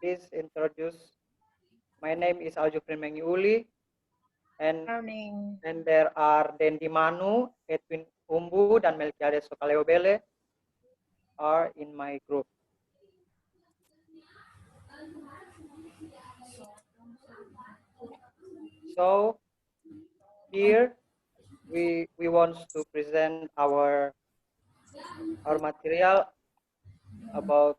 please introduce. My name is Aljufrin Mengiuli, and there are Dendi Manu, Edwin Umbu, dan Melkiades Sokaleobele are in my group. So here we want to present our material about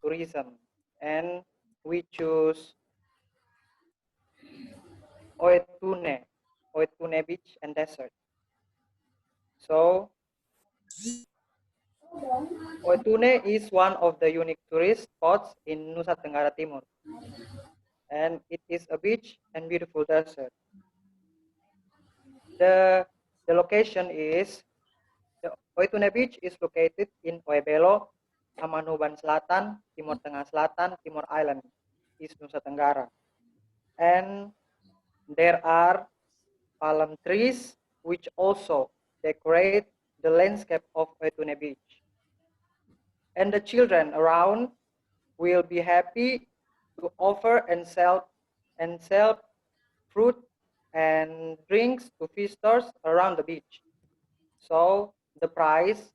tourism, and we choose Oetune Beach and Desert. So Oetune is one of the unique tourist spots in Nusa Tenggara Timur, and it is a beach and beautiful desert. The location is, the Oetune Beach is located in Oebelo, Amanuban Selatan, Timur Tengah Selatan, Timor Island, East Nusa Tenggara. And there are palm trees which also decorate the landscape of Oetune Beach. And the children around will be happy to offer and sell fruit and drinks to visitors around the beach. So the price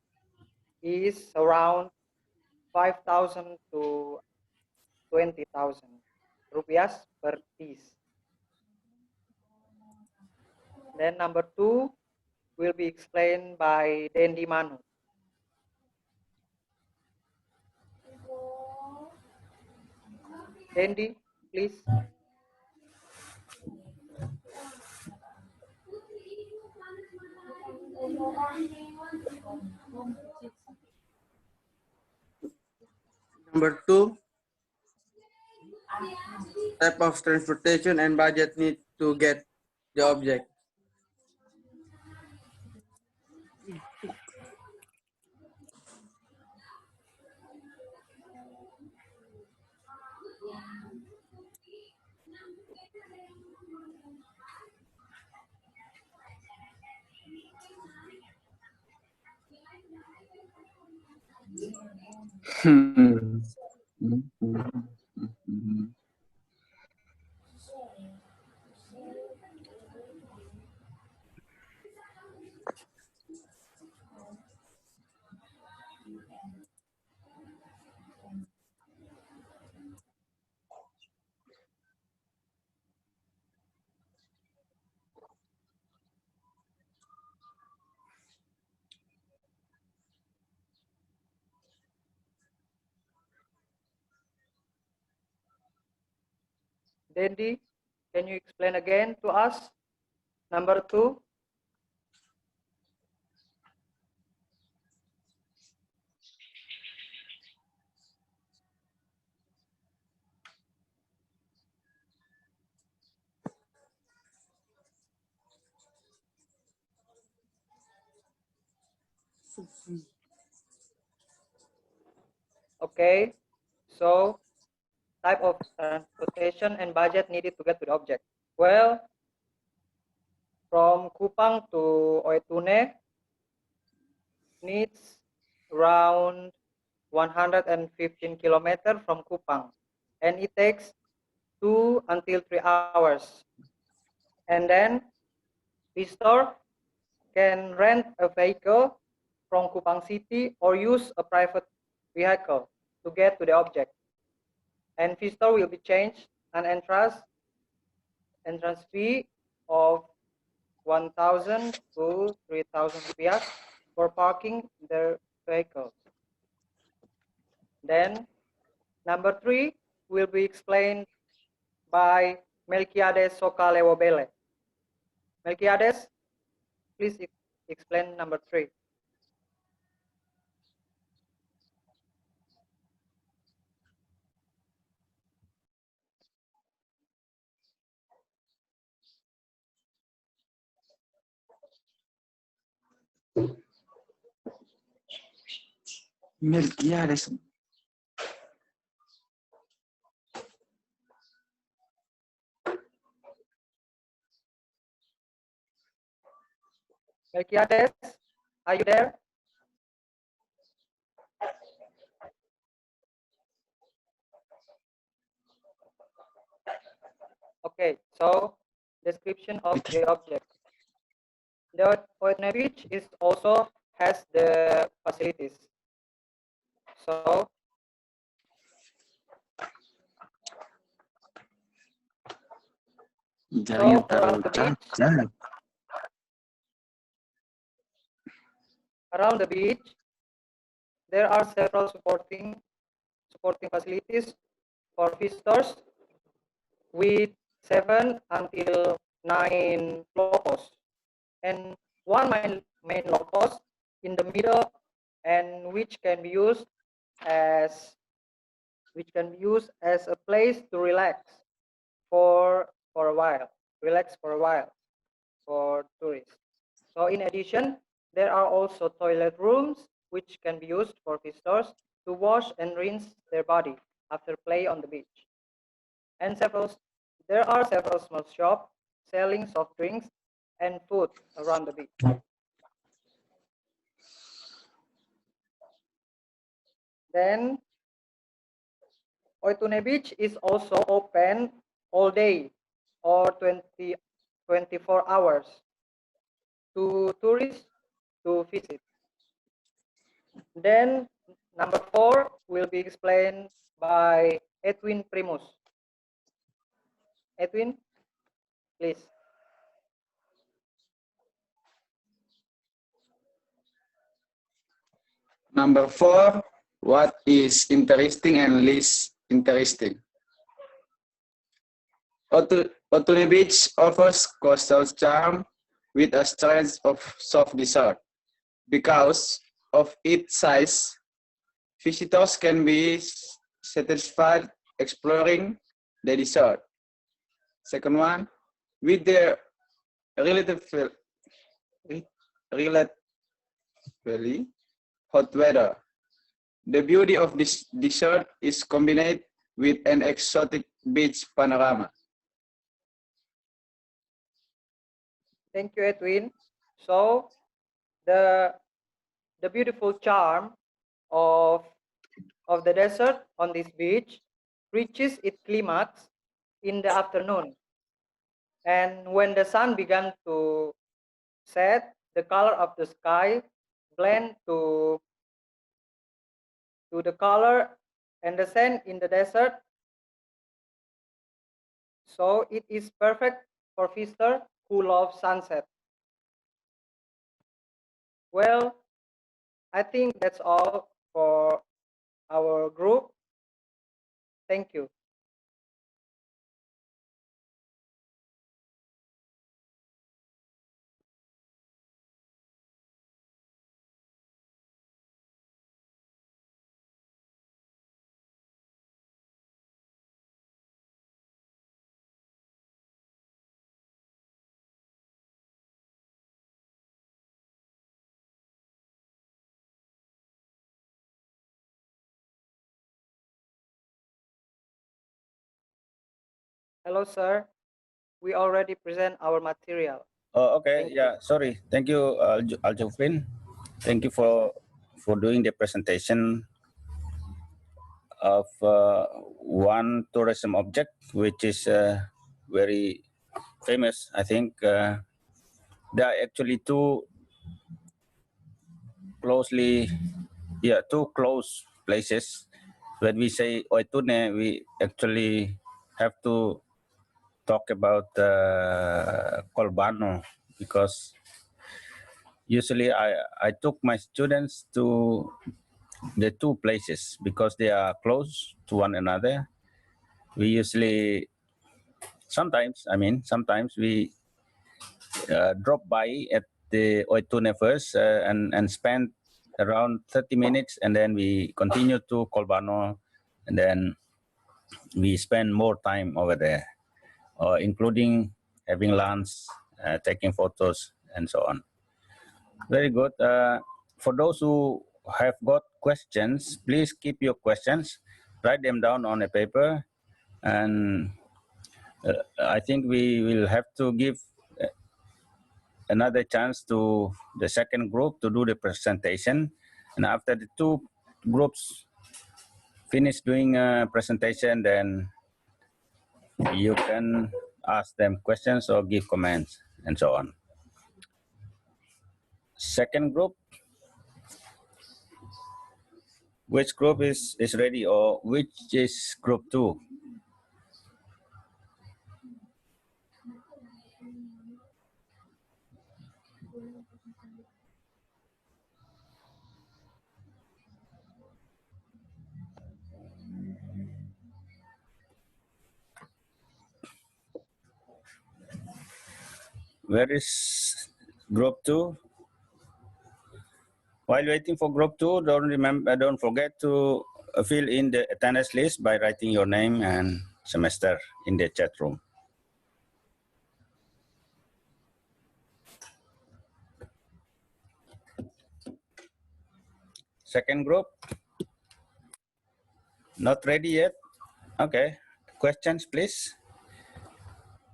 is around 5,000 to 20,000 rupiah per piece. Then number 2 will be explained by Dendi Manu. Dendi, please. Number 2, type of transportation and budget need to get the object. Dendi, can you explain again to us? Number 2. Okay, so type of transportation and budget needed to get to the object. Well, from Kupang to Oetune needs around 115 kilometers from Kupang, and it takes 2 until 3 hours. And then visitor can rent a vehicle from Kupang City or use a private vehicle to get to the object. And visitor will be charged an entrance fee of 1,000 to 3,000 rupiah for parking their vehicles. Then number 3 will be explained by Melkiades Sokalewobele. Melkiades, please explain number 3. Melkiades. Melkiades, are you there? Okay, so description of the object. The Oitune Beach is also has the facilities. So around the beach, there are several supporting facilities for visitors with 7 until 9 locals and one main locus in the middle, and which can be used as a place to relax for a while, for tourists. So in addition, there are also toilet rooms which can be used for visitors to wash and rinse their body after play on the beach. And there are several small shops selling soft drinks and food around the beach. Then Oitune Beach is also open all day or 24 hours to tourists to visit. Then number 4 will be explained by Edwin Primus. Edwin, please. Number 4, what is interesting and least interesting? Oitune Beach offers coastal charm with a strength of soft desert. Because of its size, visitors can be satisfied exploring the desert. Second one, with the relatively hot weather, the beauty of this desert is combined with an exotic beach panorama. Thank you, Edwin. So the beautiful charm of the desert on this beach reaches its climax in the afternoon. And when the sun began to set, the color of the sky blend to the color and the sand in the desert. So it is perfect for visitors who love sunset. Well, I think that's all for our group. Thank you. Hello, sir. We already present our material. Oh, okay. Thank Yeah, sorry. Thank you, Aljufin. Thank you for doing the presentation of one tourism object, which is very famous. I think there are actually two close places. When we say Oitune, we actually have to talk about Kolbano, because usually I took my students to the two places because they are close to one another. We usually sometimes we drop by at the Oitune first and spend around 30 minutes, and then we continue to Kolbano, and then we spend more time over there, including having lunch, taking photos, and so on. Very good. For those who have got questions, please keep your questions, write them down on a paper, and I think we will have to give another chance to the second group to do the presentation. And after the two groups finish doing a presentation, then you can ask them questions or give comments and so on. Second group, which group is ready, or which is group 2? Where is group 2? While waiting for group 2, don't forget to fill in the attendance list by writing your name and semester in the chat room. Second group, not ready yet? Okay, questions please.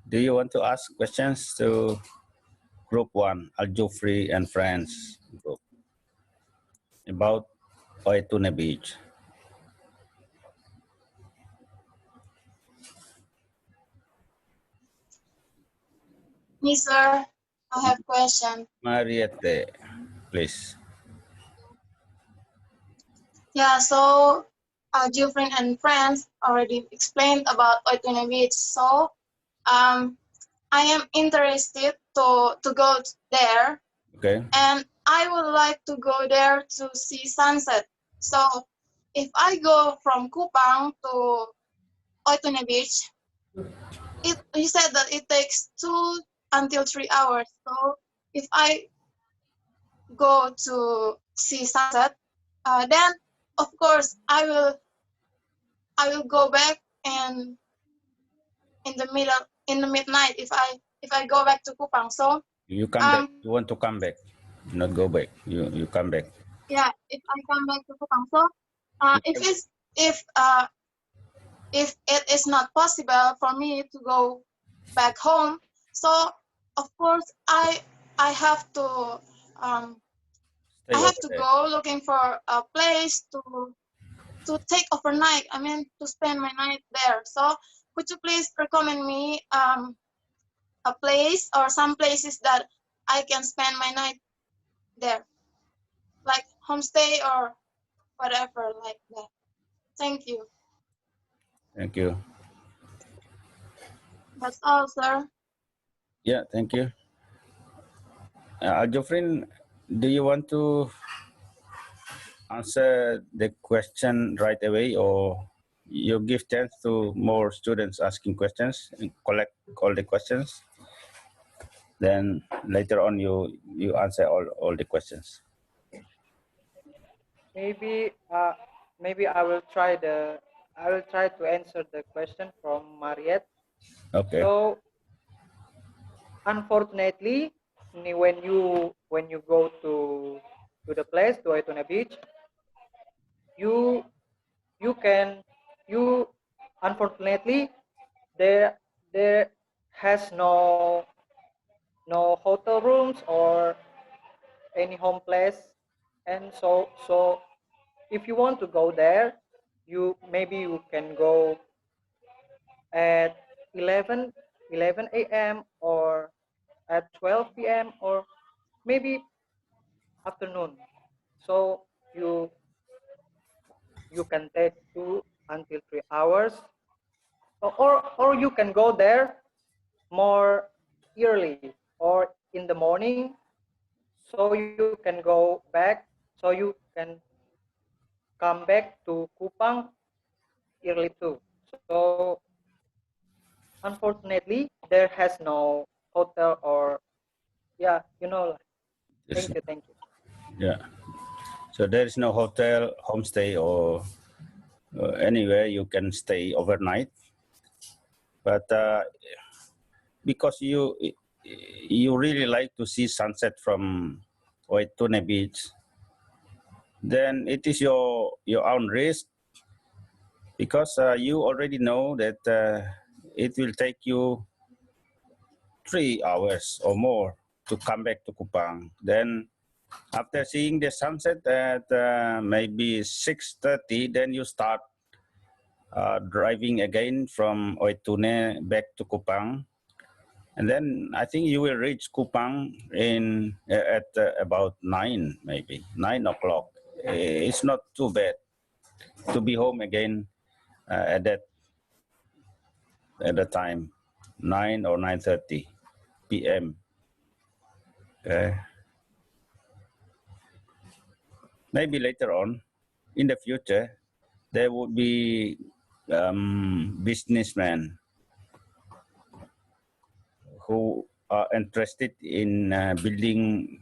Do you want to ask questions to group 1, Aljufri and friends group, about Oituna Beach? Yes, sir. I have question. Mariette, please. Yeah, so Jufrin and friends already explained about Oituna Beach. So I am interested to go there, Okay. and I would like to go there to see sunset. So if I go from Kupang to Oituna Beach, you said that it takes 2 until 3 hours. So if I go to see sunset, then of course I will go back, and in the midnight if I go back to Kupang. So You come back. You want to come back, not go back. You come back. yeah, if I come back to Kupang. So if it is not possible for me to go back home, so of course I have to Stay I have over to there. go looking for a place to take overnight. I mean, to spend my night there. So could you please recommend me a place or some places that I can spend my night there, like homestay or whatever like that? Thank you. Thank you. That's all, sir. Yeah, thank you. Aljufrin, do you want to answer the question right away, or you give chance to more students asking questions and collect all the questions? Then later on, you answer all the questions. Maybe maybe I will try to answer the question from Mariette. Okay. So unfortunately, when you go to the place, to Oituna Beach, you can you unfortunately there has no hotel rooms or any home place, and so if you want to go there, maybe you can go at 11 a.m. or at 12 p.m. or maybe afternoon. So you can take 2 until 3 hours, or you can go there more early or in the morning, so you can go back, so you can come back to Kupang early too. So unfortunately, there has no hotel or Yes. Thank you. Yeah. So there is no hotel, homestay, or anywhere you can stay overnight. But because you really like to see sunset from Oituna Beach, then it is your own risk, because you already know that it will take you 3 hours or more to come back to Kupang. Then after seeing the sunset at maybe 6:30, then you start driving again from Oitune back to Kupang. And then I think you will reach Kupang in at about 9, maybe 9 o'clock. It's not too bad to be home again at the time, 9 or 9:30 p.m. Okay. Maybe later on, in the future, there would be businessmen who are interested in building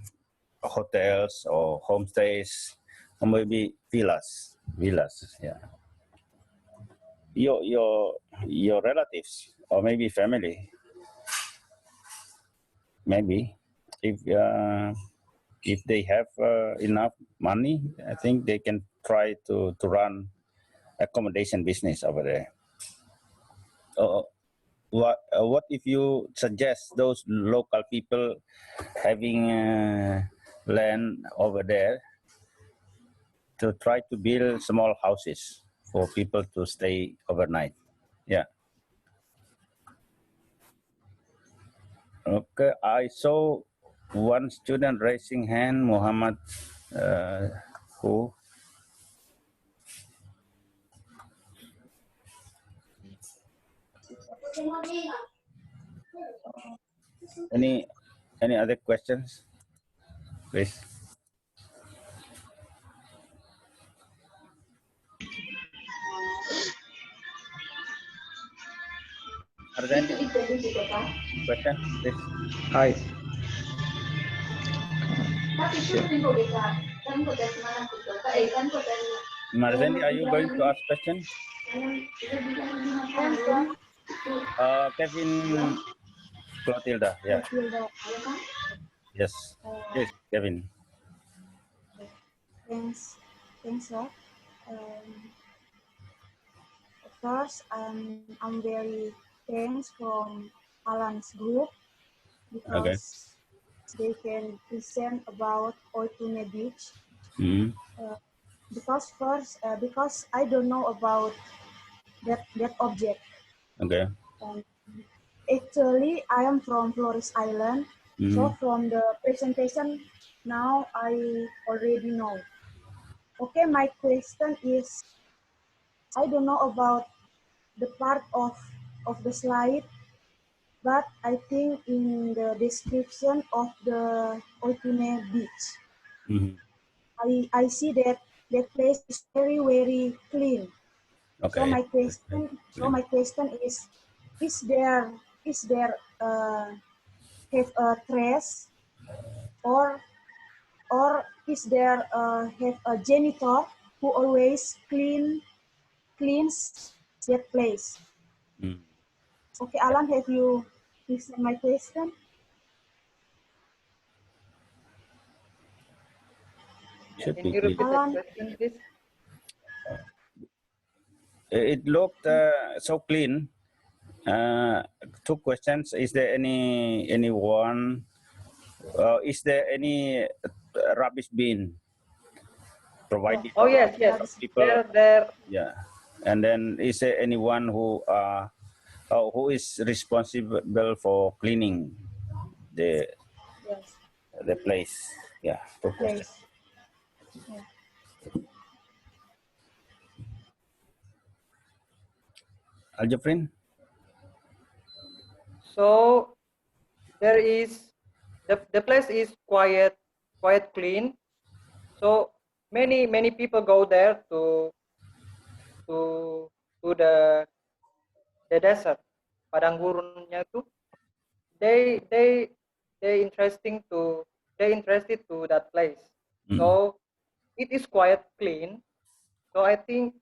hotels or homestays or maybe villas. Yeah. Your relatives or maybe family, maybe if they have enough money, I think they can try to run accommodation business over there. What if you suggest those local people having land over there to try to build small houses for people to stay overnight? Yeah. Okay, I saw one student raising hand, Muhammad, who? Any other questions, please? Are there any questions, please? Hi. Marzendi, are you going to ask question? Kevin Clotilda, yeah. Yes. Yes, Kevin. Thanks, sir. First, I'm very thanks from Alan's group Okay. because they can present about Oitune Beach. Mhm. Because I don't know about that object. Okay. Actually, I am from Flores Island, so Mhm. from the presentation now I already know. Okay, my question is, I don't know about the part of the slide, but I think in the description of the Oitune Beach, Mhm. I see that place is very, very clean. So Okay. my question is there have a trash or is there have a janitor who always cleans that place? Mhm. Okay, Alan, have you listened my question? Should Can be you clear. repeat that Alan, question, please? It looked so clean. Two questions. Is there anyone? Is there any rubbish bin provided Oh, for yes, yes. people? There. Yeah. And then is there anyone who is responsible for cleaning the yes, place? Yeah. the Two questions. place. Yeah. Aljafrin? So there is the place is quite clean. So many people go there to the desert, padang gurunnya itu. They interesting to they interested to that place. Mm. So it is quite clean. So I think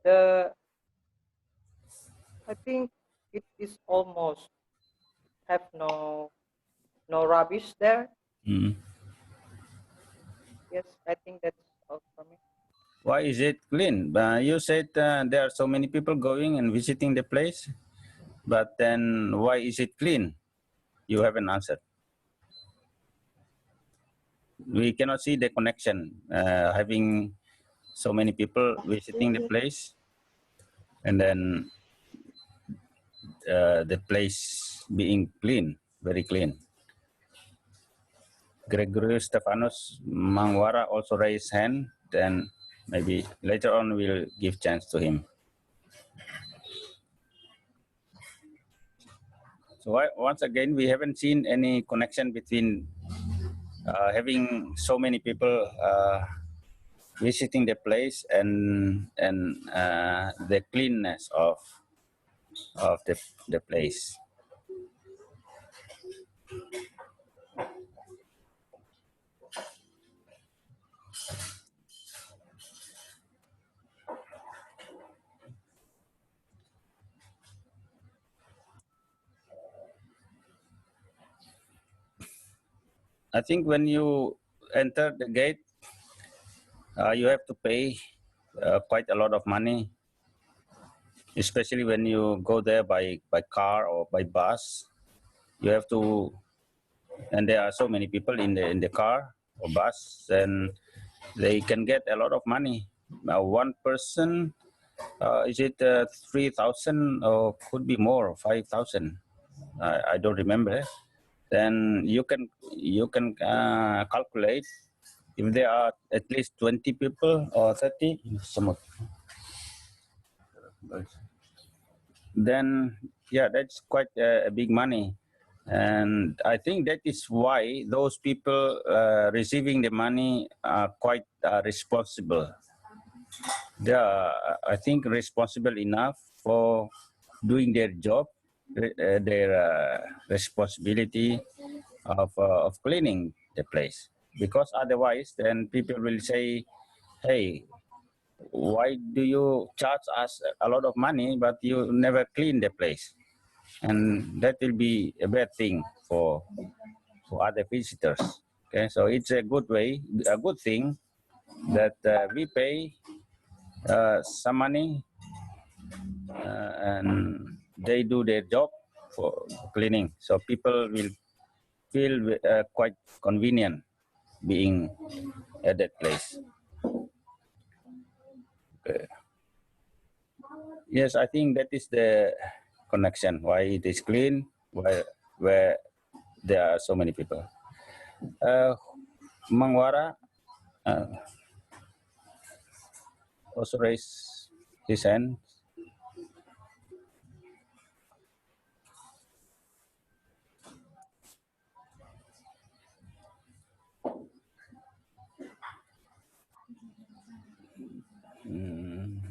the it is almost have no rubbish there. Mm. Yes, I think that's all for me. Why is it clean? You said there are so many people going and visiting the place, but then why is it clean? You haven't answered. We cannot see the connection having so many people visiting the place, and then the place being clean, very clean. Gregorius Stephanus Mangwara also raised hand, then maybe later on we'll give chance to him. So once again, we haven't seen any connection between having so many people visiting the place and the cleanness of the place. I think when you enter the gate, you have to pay quite a lot of money, especially when you go there by car or by bus. You have to, and there are so many people in the car or bus, and they can get a lot of money. One person, is it 3,000 or could be more, 5,000? I don't remember. Then you can calculate if there are at least 20 people or 30. Then yeah, that's quite a big money. And I think that is why those people receiving the money are quite responsible. They are, I think, responsible enough for doing their job, their responsibility of cleaning the place. Because otherwise, then people will say, "Hey, why do you charge us a lot of money, but you never clean the place?" And that will be a bad thing for other visitors. Okay, so it's a good way, a good thing that we pay some money and they do their job for cleaning. So people will feel quite convenient being at that place. Okay. Yes, I think that is the connection, why it is clean, where there are so many people. Mangwara also raised his hand.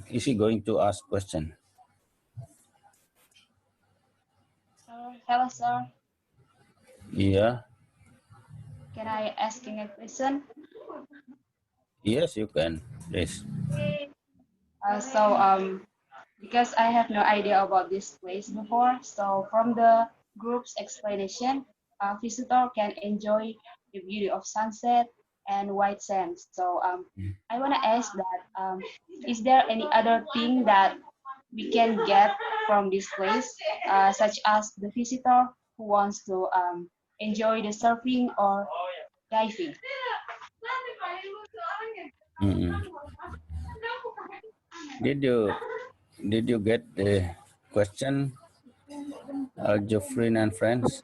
Is he going to ask question? Hello, sir. Yeah. Can I ask a question? Yes, you can. Yes. Because I have no idea about this place before, so from the group's explanation, a visitor can enjoy the beauty of sunset and white sands. So I want to ask that, is there any other thing that we can get from this place, such as the visitor who wants to enjoy the surfing or diving? Mm-mm. Did you get the question, Geoffrey and friends?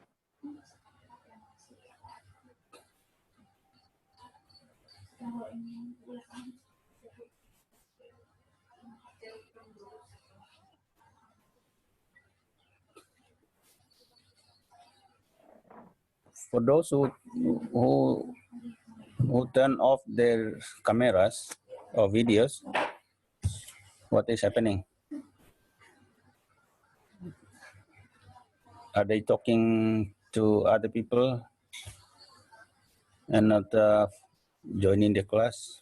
For those who turn off their cameras or videos, what is happening? Are they talking to other people and not joining the class?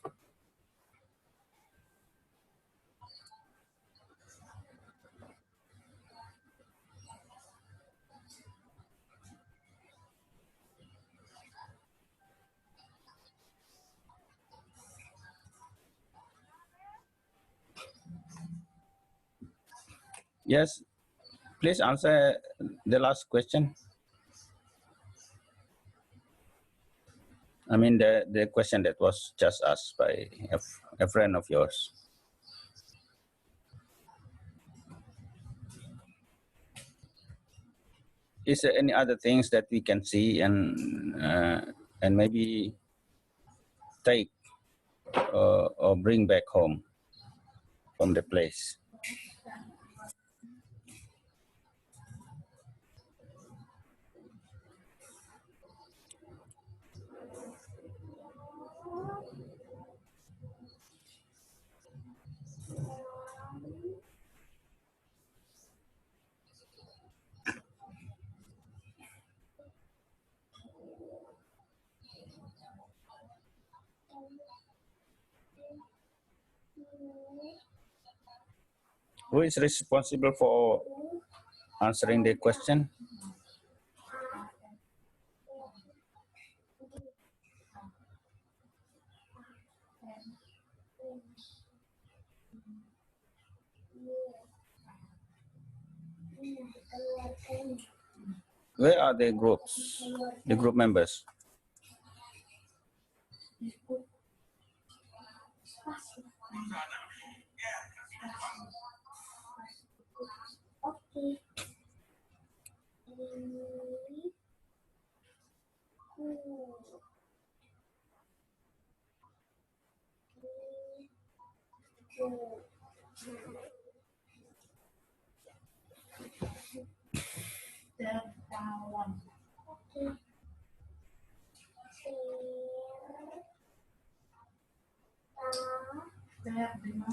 Yes, please answer the last question. I mean the question that was just asked by a friend of yours. is there any other things that we can see and maybe take or bring back home from the place? Who is responsible for answering the question? Where are the groups, the group members?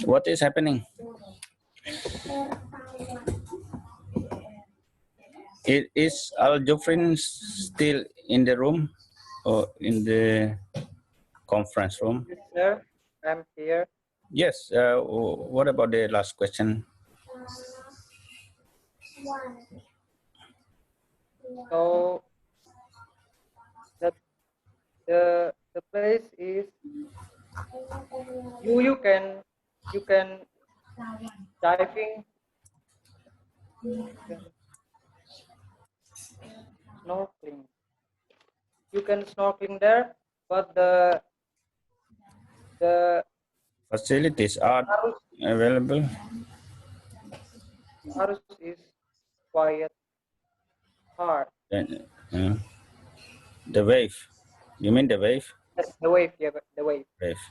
What is happening? Is Al Jufrin still in the room or in the conference room? Yes, sir. I'm here. Yes. What about the last question? So that the place is you can diving, you can snorkeling. You can snorkeling there, but the Facilities are arus available. arus is quite hard. Uh, the wave. You mean the wave? Yes, the wave, yeah, the wave. Wave.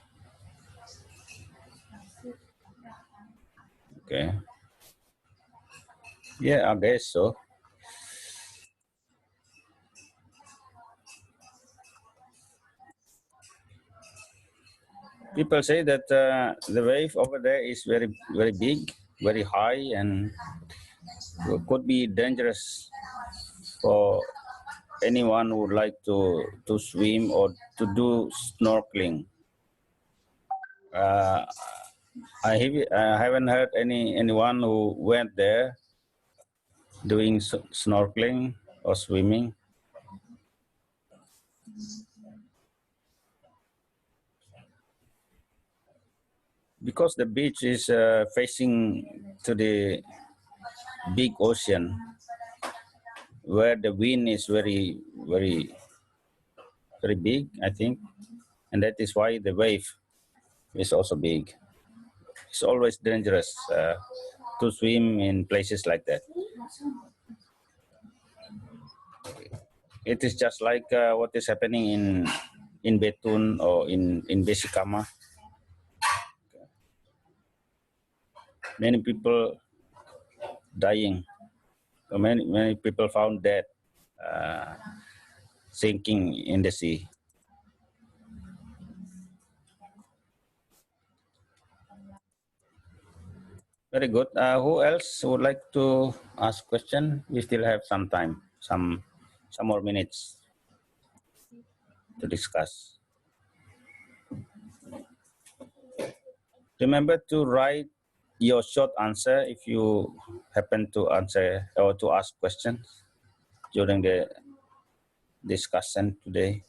Okay. Yeah, I guess so. People say that the wave over there is very, very big, very high, and could be dangerous for anyone who would like to swim or to do snorkeling. I haven't heard anyone who went there doing snorkeling or swimming. Because the beach is facing to the big ocean, where the wind is very, very, very big, I think, and that is why the wave is also big. It's always dangerous to swim in places like that. It is just like what is happening in Betun or in Besikama. Many people dying. Many people found dead, sinking in the sea. Very good. Who else would like to ask question? We still have some time, some more minutes to discuss. Remember to write your short answer if you happen to answer or to ask questions during the discussion today.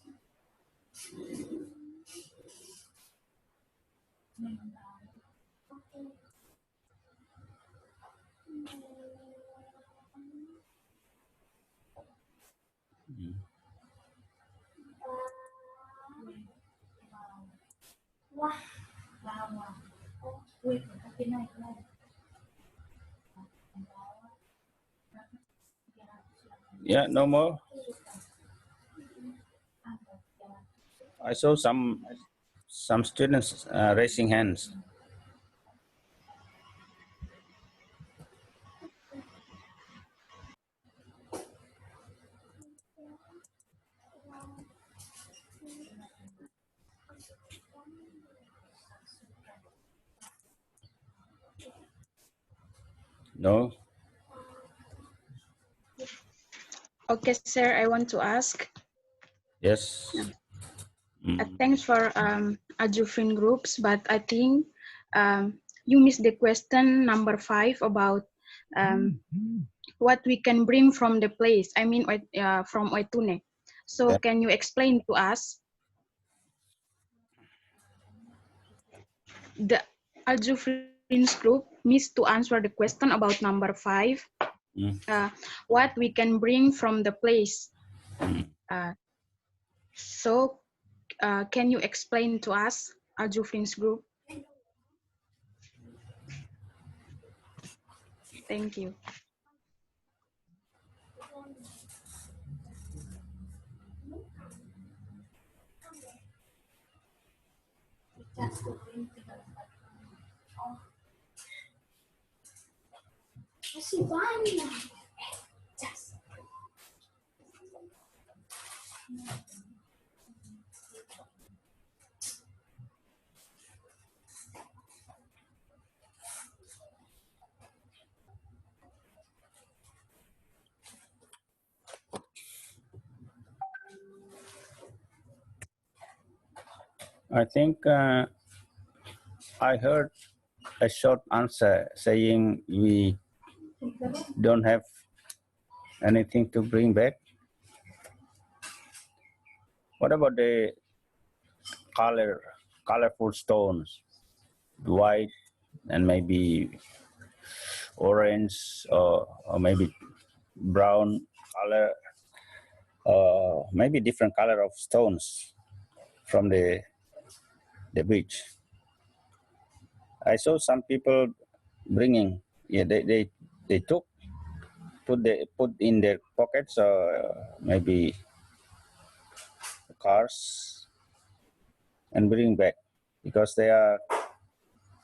Yeah, no more. I saw some students raising hands. No. Okay, sir, I want to ask. Yes. Thanks for Ajufin groups, but I think you missed the question number 5 about what we can bring from the place. I mean, from Oitune. So Yeah. can you explain to us? The Ajufrin's group missed to answer the question about number 5. What we can bring from the place. So can you explain to us, Ajufrin's group? Thank you. I think I heard a short answer saying we don't have anything to bring back. What about the colorful stones, white and maybe orange or maybe brown color, maybe different color of stones from the beach? I saw some people bringing. Yeah, they took put in their pockets or maybe cars and bring back because they are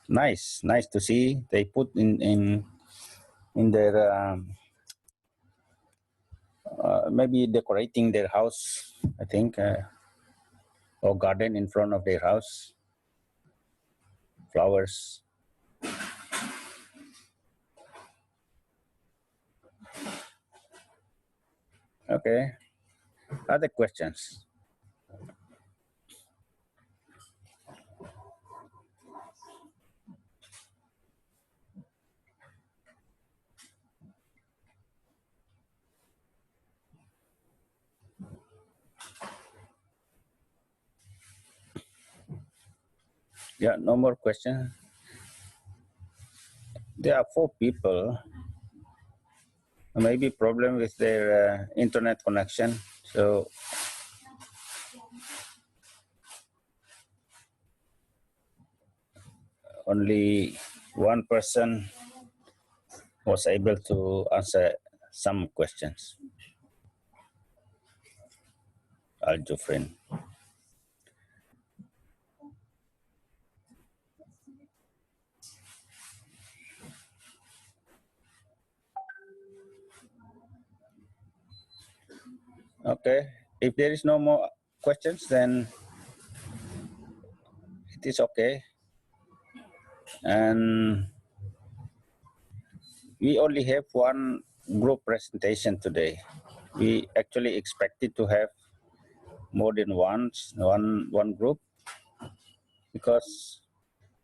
nice to see. They put in their maybe decorating their house, I think, or garden in front of their house, flowers. Okay, other questions? Yeah, no more questions. There are 4 people. Maybe problem with their internet connection. So only one person was able to answer some questions. Aljufrin. Okay, if there is no more questions, then it is okay. And we only have one group presentation today. We actually expected to have more than one group, because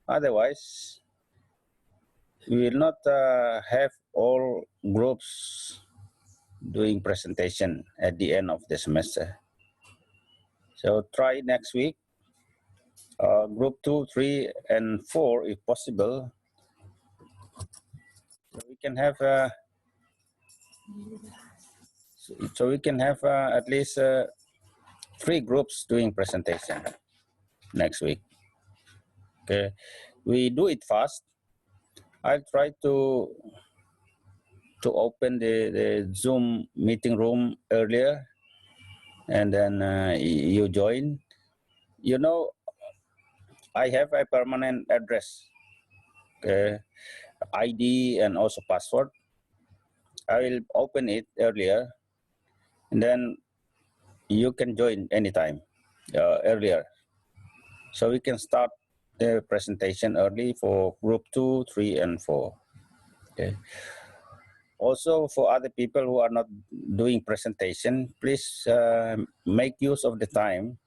otherwise we will not have all groups doing presentation at the end of the semester. So try next week, group 2, 3, and 4 if possible. So we can have at least 3 groups doing presentation next week. Okay, we do it fast. I'll try to open the Zoom meeting room earlier, and then you join. You know, I have a permanent address, ID, and also password. I will open it earlier, and then you can join anytime earlier. So we can start the presentation early for group 2, 3, and 4. Okay. Also, for other people who are not doing presentation, please make use of the time.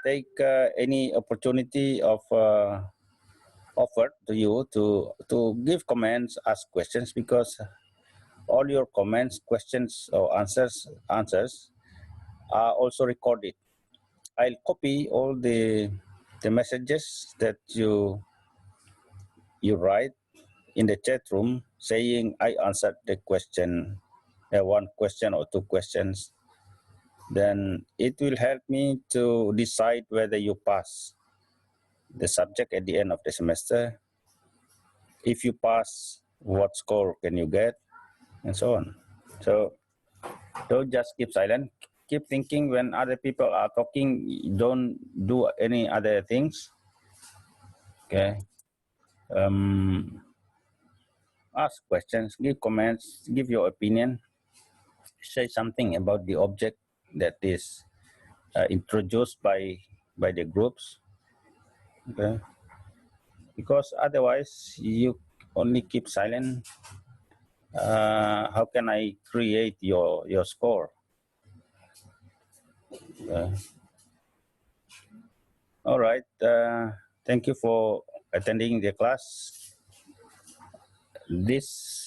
Take any opportunity of offered to you to give comments, ask questions, because all your comments, questions, or answers are also recorded. I'll copy all the messages that you write in the chat room saying I answered the question, one question or two questions. Then it will help me to decide whether you pass the subject at the end of the semester. If you pass, what score can you get, and so on. So don't just keep silent. Keep thinking when other people are talking. Don't do any other things. Okay. Ask questions, give comments, give your opinion. Say something about the object that is introduced by the groups. Okay. Because otherwise you only keep silent. How can I create your score? All right. Thank you for attending the class. This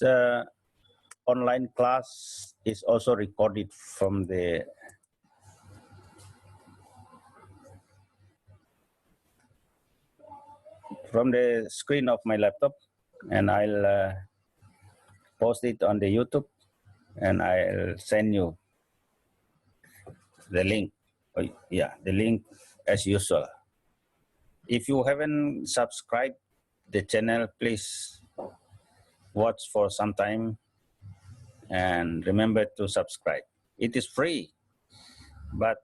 online class is also recorded from the screen of my laptop, and I'll post it on the YouTube, and I'll send you the link. Yeah, the link as usual. If you haven't subscribed the channel, please watch for some time and remember to subscribe. It is free, but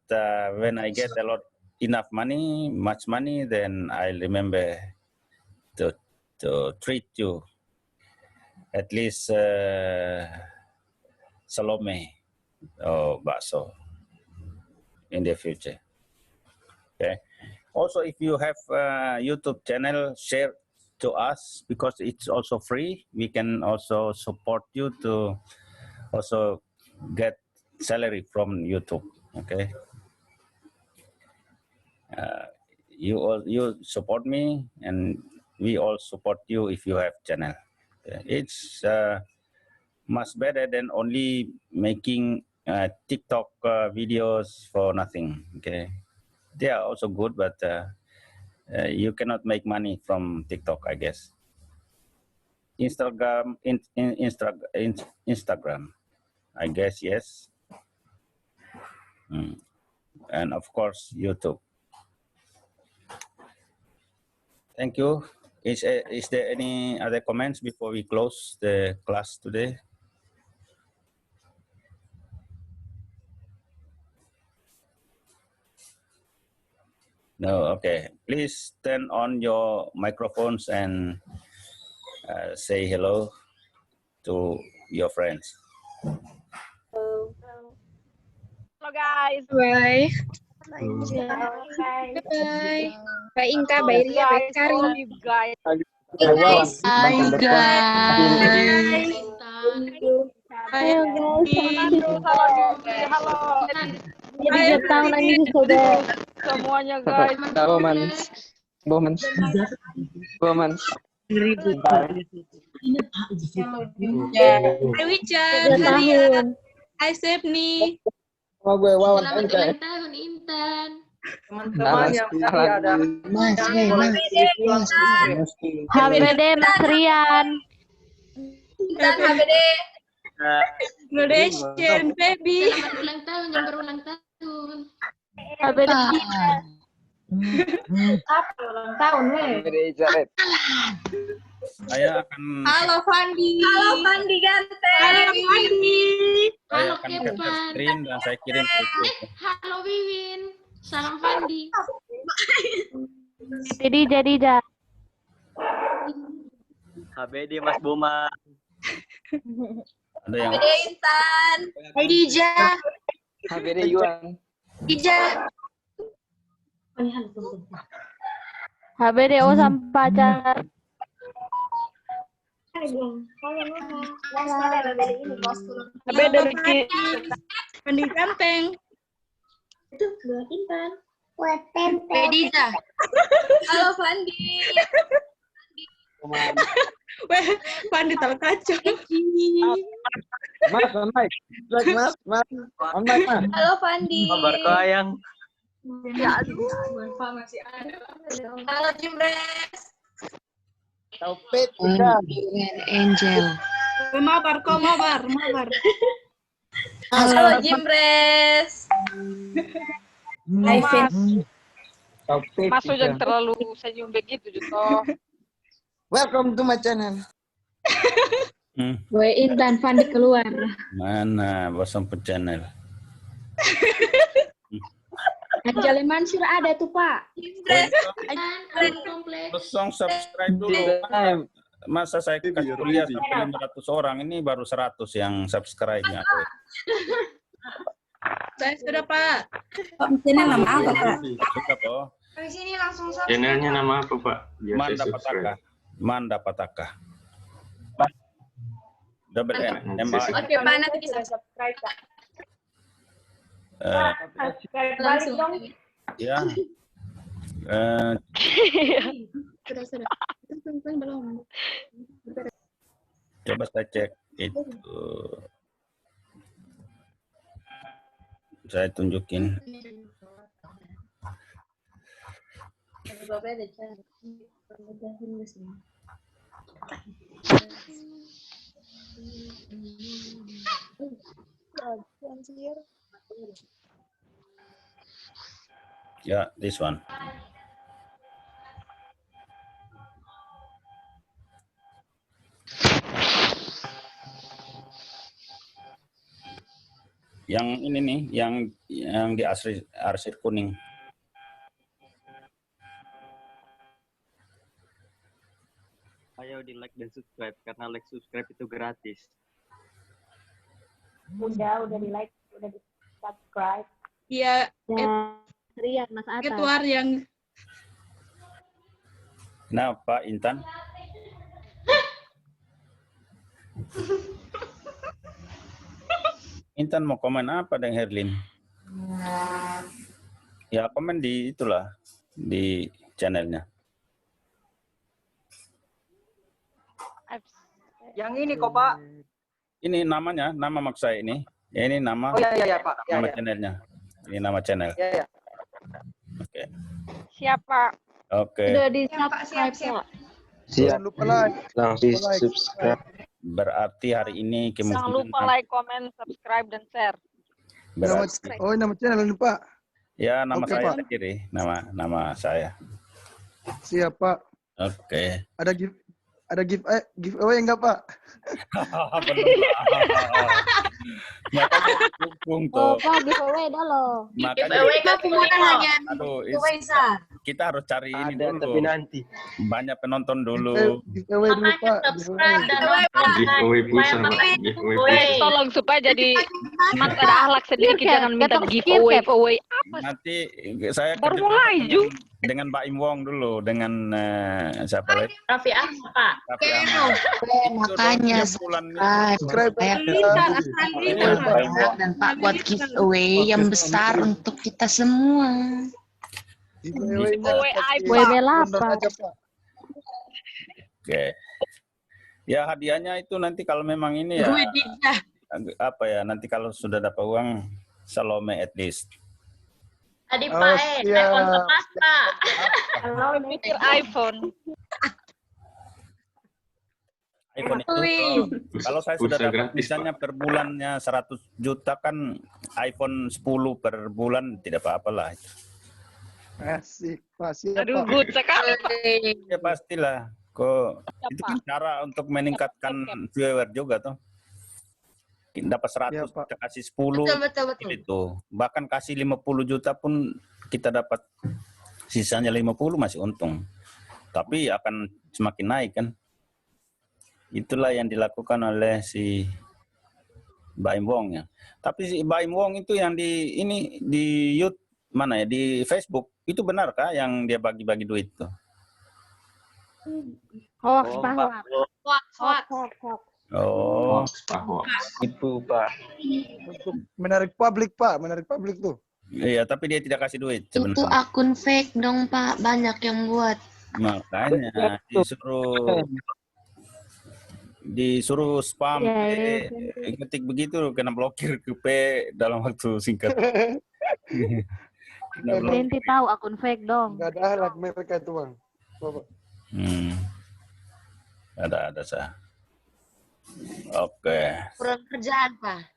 when I get enough money, much money, then I'll remember to treat you at least salome or bakso in the future. Okay. Also, if you have a YouTube channel, share to us because it's also free. We can also support you to also get salary from YouTube. Okay. You support me, and we all support you if you have channel. It's much better than only making TikTok videos for nothing. Okay. They are also good, but you cannot make money from TikTok, I guess. Instagram, Instagram, I guess, yes. And of course, YouTube. Thank you. Is there any other comments before we close the class today? No, okay. Please turn on your microphones and say hello to your friends. Hello guys. Bye. Bye. Bye Inka, bye Ria, bye Karin. Guys. Hai guys. Ayo guys. Halo. Jadi tahun lagi sudah. Semuanya guys. Boman. Hai Wicca. tahun. Hai Sepni. Selamat ulang tahun Intan. Teman-teman yang tadi ada HBD Mas Rian. Intan HBD. Graduation baby. Selamat ulang tahun yang berulang tahun. HBD. Apa ulang tahun weh? Saya akan Halo Fandi. Halo Fandi ganteng. Halo Fandi. saya Halo akan capture Kevin. screen dan saya kirim ke grup. Halo Wiwin. Salam Fandi. Jadi. HBD Mas Buma. Ada yang HBD Intan. Dija. HBD Yuan. Dija. HBDO sama pacar. HBD Riki. Fandi ganteng. Itu buat Intan. Buat tempe. Dija. Halo Fandi. Weh, Fandi tahu kacau. Mas, on mic. Mas. On mic, Mas. Halo Fandi. Kabar kau yang Ya aduh, masih ada. Halo Jimres. Taufik. Angel. Mabar. Halo Jimres. Hai, Vin. Taufik. Masuk jangan terlalu senyum begitu Juto. Welcome to my channel. Gue Intan Fandi keluar. mana bosan channel? Angel Mansur ada tuh Pak. Langsung subscribe dulu. Masa saya kasih kuliah sampai 500 orang, ini baru 100 yang subscribe-nya. Saya sudah Pak. Channel nama apa Pak? Sudah kok. Di sini langsung Channelnya nama apa Pak? Biar saya Manda subscribe. Pataka. Manda Pataka. Double N. Oke Pak, nanti bisa subscribe Pak. Langsung. Ya. Sudah. Belum. Coba saya cek itu. Saya tunjukin. Ya, this one. Yang ini nih, yang di arsir kuning. Ayo di like dan subscribe karena like subscribe itu gratis. Udah di like, udah di subscribe. Iya, Rian Mas Atta. Edward yang Kenapa Intan? Intan mau komen apa dengan Herlin? Ya komen di itulah, di channelnya. Yang ini kok Pak. Ini namanya, nama maksud saya ini. Ya, ini nama. Oh ya Pak. Ya, nama ya. channelnya. Ini nama channel. Ya. Oke. Siapa? Oke. Udah di subscribe Pak. Jangan lupa like. Langsung subscribe. Berarti hari ini Jangan kemungkinan lupa like, comment, subscribe, dan share. berarti, Nama channel lupa. ya nama Oke, saya Pak. kiri, nama saya. Siap Pak. Oke. Ada giveaway enggak Pak? Makanya dukung Oh, tuh. Pak giveaway dah loh. Giveaway Makanya, kan hanya aduh, kita harus cari ini Ada dulu. tapi nanti. Banyak penonton dulu. Giveaway dulu Pak. Giveaway pulsa Pak. Giveaway pulsa. Tolong supaya jadi mas ada akhlak sedikit, Skip, jangan minta skip, giveaway. skip. Giveaway apa? Nanti saya Baru kerjasama mulai, Ju. dengan Mbak Im Wong dulu, dengan siapa lagi? Raffi Ahmad Pak. Raffi Ahmad. Makanya Tiap bulan subscribe. Dan Pak buat giveaway yang besar untuk kita semua. Giveaway WB apa? Oke. Ya hadiahnya itu nanti kalau memang ini ya apa ya, nanti kalau sudah dapat uang Salome at least. Tadi Oh, Pak, siap. iPhone lepas Pak. Kalau mikir iPhone. iPhone itu kalau saya sudah dapat misalnya per bulannya 100 juta kan iPhone 10 per bulan tidak apa-apa lah. Asik Pak. Siap Aduh, Pak. good sekali. Ya pastilah. Itu kan cara untuk meningkatkan viewer juga tuh. Dapat 100, kita kasih 10. Betul. Itu. Bahkan kasih 50 juta pun kita dapat sisanya 50 masih untung. Tapi akan semakin naik kan. Itulah yang dilakukan oleh si Baim Wong ya. Tapi si Baim Wong itu yang di YouTube mana ya, di Facebook itu benarkah yang dia bagi-bagi duit tuh? Hoax, Pak. Oh. Itu Pak. Untuk menarik publik Pak, tuh. Iya, tapi dia tidak kasih duit Itu sebenarnya. akun fake dong Pak, banyak yang buat. Makanya disuruh spam, ketik begitu kena blokir ke P dalam waktu singkat. Nanti tahu akun fake dong. Nggak ada ahlak mereka itu Bang. Bapak. Ada sah. Oke. Kurang kerjaan Pak.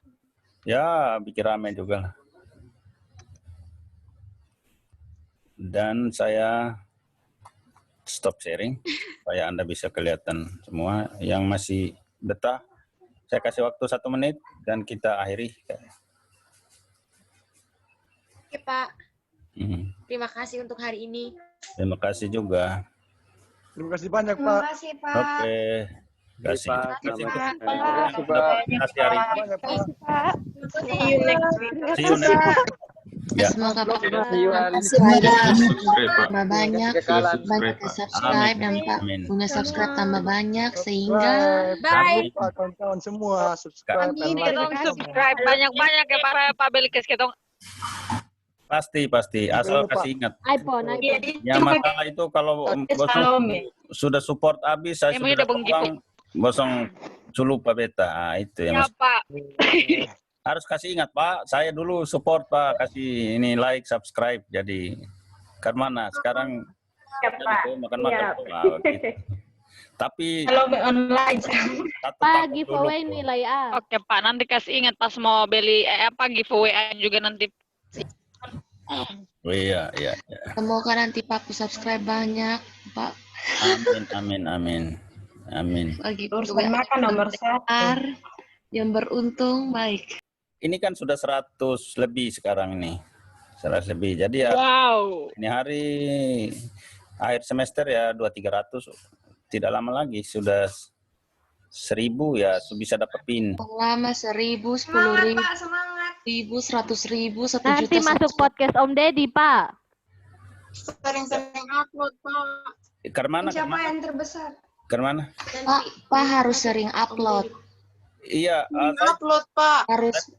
Ya, bikin rame juga lah. Dan saya stop sharing supaya Anda bisa kelihatan semua. Yang masih betah, saya kasih waktu 1 menit dan kita akhiri. Oke Pak. Terima kasih untuk hari ini. Terima kasih juga. Terima kasih banyak Pak. Terima kasih Pak. Oke. Terima kasih. Terima kasih hari ini. See you next week. See you next week. Ya. Semoga Pak tambah banyak subscribe dan Pak punya subscribe tambah banyak sehingga Jangan lupa kawan-kawan semua subscribe dan like. Subscribe banyak-banyak ya Pak Belikes kita. Pasti. Asal kasih ingat. iPhone. Yang masalah itu kalau bosong sudah support habis, saya sudah pulang, bosong lupa beta. Itu yang Pak. harus kasih ingat Pak. Saya dulu support Pak, kasih ini like, subscribe. Jadi mana sekarang makan. Gitu. Tapi kalau online Pak giveaway nilai A. Oke Pak, nanti kasih ingat pas mau beli giveaway juga nanti. Oh iya. Semoga nanti Pak subscribe banyak Pak. Amin. Bagi makan nomor 1 yang beruntung baik. Ini kan sudah 100 lebih sekarang ini. 100 lebih. Jadi ya ini hari akhir semester ya 200-300. Tidak lama lagi sudah 1000 ya bisa dapat pin. Lama 1000, 10.000, 100.000, 1 juta. Nanti masuk podcast Om Deddy, Pak. Sering-sering upload, Pak. Kemana? Siapa yang terbesar? Kemana? Pak harus sering upload. Iya. Upload, Pak.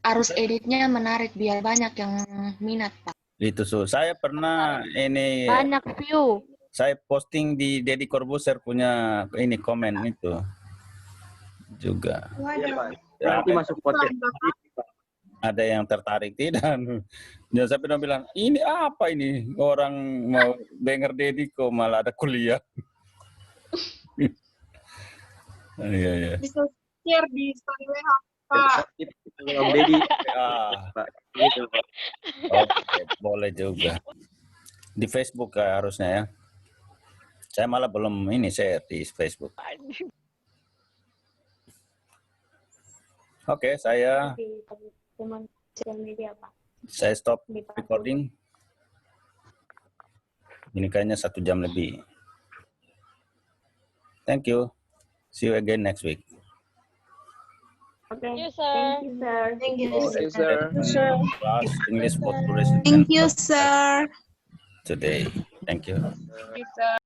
Harus editnya menarik biar banyak yang minat, Pak. Itu saya pernah ini. Banyak view. Saya posting di Deddy Corbuzier punya ini komen itu juga. Ya, nanti masuk podcast. Ada yang tertarik tidak? Ya saya pernah bilang, ini apa ini? Orang mau denger Deddy kok malah ada kuliah. Iya. Bisa share di story WA, Pak. Om Deddy. Oke, boleh juga. Di Facebook harusnya ya. Saya malah belum ini share di Facebook. Oke, saya stop recording. Ini kayaknya 1 jam lebih. Thank you. See you again next week. Thank you, sir. Thank you, Class English for Thank you, sir. today. Thank you. Thank you, sir.